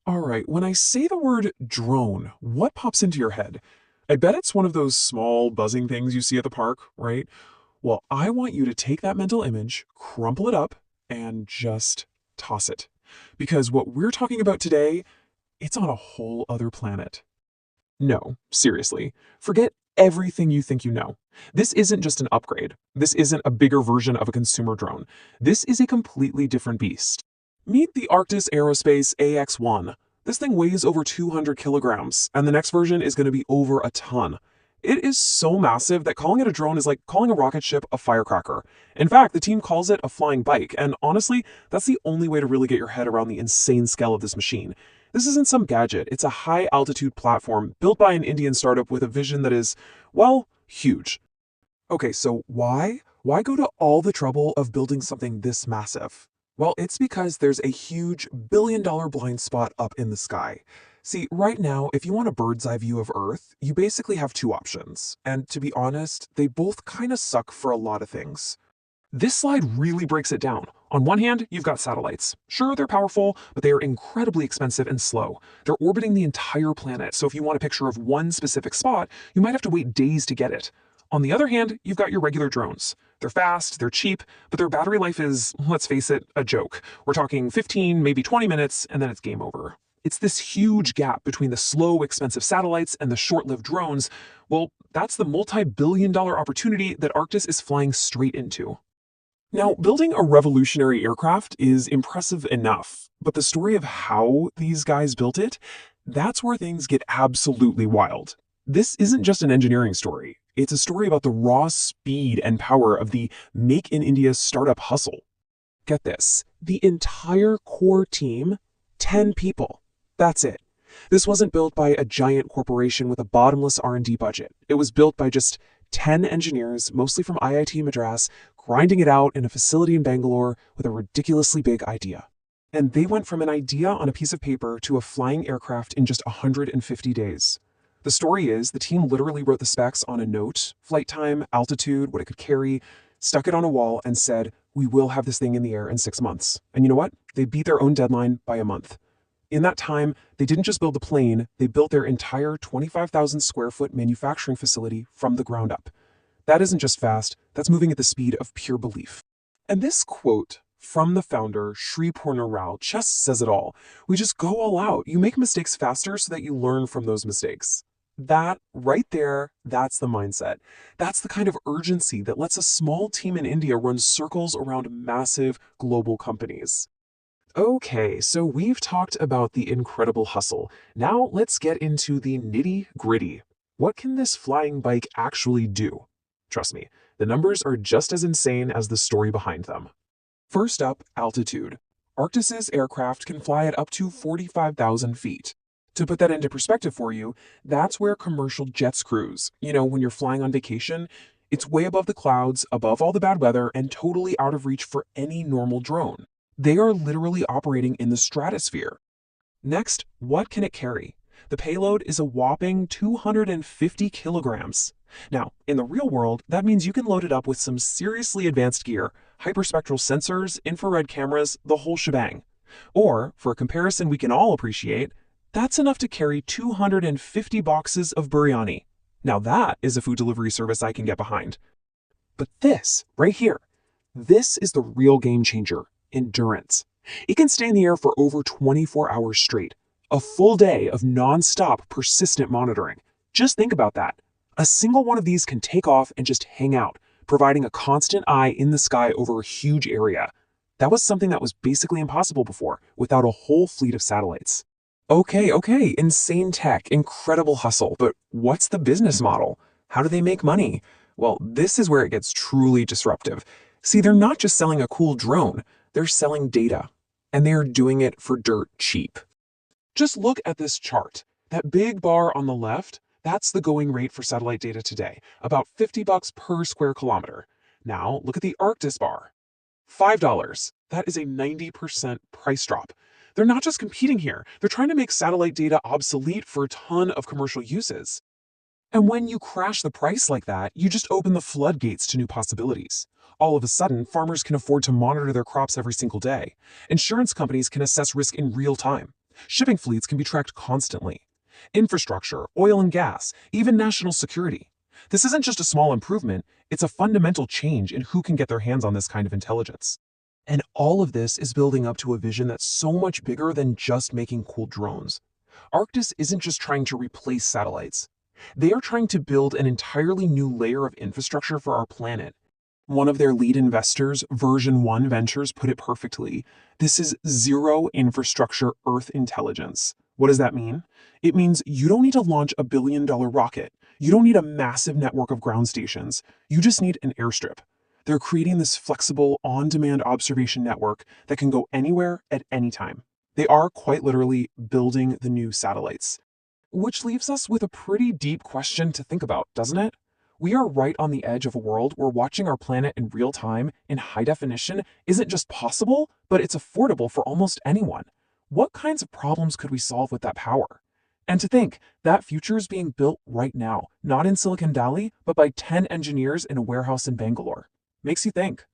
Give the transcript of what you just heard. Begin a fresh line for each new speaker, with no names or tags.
All right, when I say the word drone, what pops into your head? I bet it's one of those small buzzing things you see at the park, right? Well, I want you to take that mental image, crumple it up, and just toss it. Because what we're talking about today, it's on a whole other planet. No, seriously. Forget everything you think you know. This isn't just an upgrade. This isn't a bigger version of a consumer drone. This is a completely different beast. Meet the Arctis Aerospace AX1. This thing weighs over 200 kilograms, and the next version is going to be over a ton. It is so massive that calling it a drone is like calling a rocket ship a firecracker. In fact, the team calls it a flying bike, and honestly, that's the only way to really get your head around the insane scale of this machine. This isn't some gadget, it's a high-altitude platform built by an Indian startup with a vision that is, well, huge. Okay, so why? Why go to all the trouble of building something this massive? Well, it's because there's a huge billion-dollar blind spot up in the sky. See, right now, if you want a bird's eye view of Earth, you basically have two options. And to be honest, they both kind of suck for a lot of things. This slide really breaks it down. On one hand, you've got satellites. Sure, they're powerful, but they are incredibly expensive and slow. They're orbiting the entire planet, so if you want a picture of one specific spot, you might have to wait days to get it. On the other hand, you've got your regular drones. They're fast, they're cheap, but their battery life is, let's face it, a joke. We're talking 15, maybe 20 minutes, and then it's game over. It's this huge gap between the slow, expensive satellites and the short-lived drones. Well, that's the multi-billion-dollar opportunity that Arctis is flying straight into. Now, building a revolutionary aircraft is impressive enough, but the story of how these guys built it, that's where things get absolutely wild. This isn't just an engineering story. It's a story about the raw speed and power of the Make in India startup hustle. Get this, the entire core team, 10 people. That's it. This wasn't built by a giant corporation with a bottomless R&D budget. It was built by just 10 engineers, mostly from IIT Madras, grinding it out in a facility in Bangalore with a ridiculously big idea. And they went from an idea on a piece of paper to a flying aircraft in just 150 days. The story is the team literally wrote the specs on a note, flight time, altitude, what it could carry, stuck it on a wall and said, we will have this thing in the air in 6 months. And you know what? They beat their own deadline by a month. In that time, they didn't just build the plane, they built their entire 25,000 square foot manufacturing facility from the ground up. That isn't just fast, that's moving at the speed of pure belief. And this quote from the founder, Shri Purna Rao, just says it all. We just go all out. You make mistakes faster so that you learn from those mistakes. That right there, that's the mindset. That's the kind of urgency that lets a small team in India run circles around massive global companies. Okay, so we've talked about the incredible hustle. Now let's get into the nitty-gritty. What can this flying bike actually do? Trust me, the numbers are just as insane as the story behind them. First up, altitude. Arctis's aircraft can fly at up to 45,000 feet. To put that into perspective for you, that's where commercial jets cruise. You know, when you're flying on vacation, it's way above the clouds, above all the bad weather, and totally out of reach for any normal drone. They are literally operating in the stratosphere. Next, what can it carry? The payload is a whopping 250 kilograms. Now, in the real world, that means you can load it up with some seriously advanced gear, hyperspectral sensors, infrared cameras, the whole shebang. Or, for a comparison we can all appreciate, that's enough to carry 250 boxes of biryani. Now that is a food delivery service I can get behind. But this, right here, this is the real game changer, endurance. It can stay in the air for over 24 hours straight. A full day of non-stop, persistent monitoring. Just think about that. A single one of these can take off and just hang out, providing a constant eye in the sky over a huge area. That was something that was basically impossible before, without a whole fleet of satellites. Okay, insane tech, incredible hustle, but what's the business model? How do they make money? Well, this is where it gets truly disruptive. See, they're not just selling a cool drone, they're selling data, and they are doing it for dirt cheap. Just look at this chart. That big bar on the left, that's the going rate for satellite data today, about $50 per square kilometer. Now, look at the Arctis bar. $5. That is a 90% price drop. They're not just competing here, they're trying to make satellite data obsolete for a ton of commercial uses. And when you crash the price like that, you just open the floodgates to new possibilities. All of a sudden, farmers can afford to monitor their crops every single day. Insurance companies can assess risk in real time. Shipping fleets can be tracked constantly. Infrastructure, oil and gas, even national security. This isn't just a small improvement, it's a fundamental change in who can get their hands on this kind of intelligence. And all of this is building up to a vision that's so much bigger than just making cool drones. Arctis isn't just trying to replace satellites. They are trying to build an entirely new layer of infrastructure for our planet. One of their lead investors, Version 1 Ventures, put it perfectly. This is zero infrastructure Earth intelligence. What does that mean? It means you don't need to launch a billion-dollar rocket. You don't need a massive network of ground stations. You just need an airstrip. They're creating this flexible, on-demand observation network that can go anywhere at any time. They are quite literally building the new satellites. Which leaves us with a pretty deep question to think about, doesn't it? We are right on the edge of a world where watching our planet in real time, in high definition, isn't just possible, but it's affordable for almost anyone. What kinds of problems could we solve with that power? And to think, that future is being built right now, not in Silicon Valley, but by 10 engineers in a warehouse in Bangalore. Makes you think.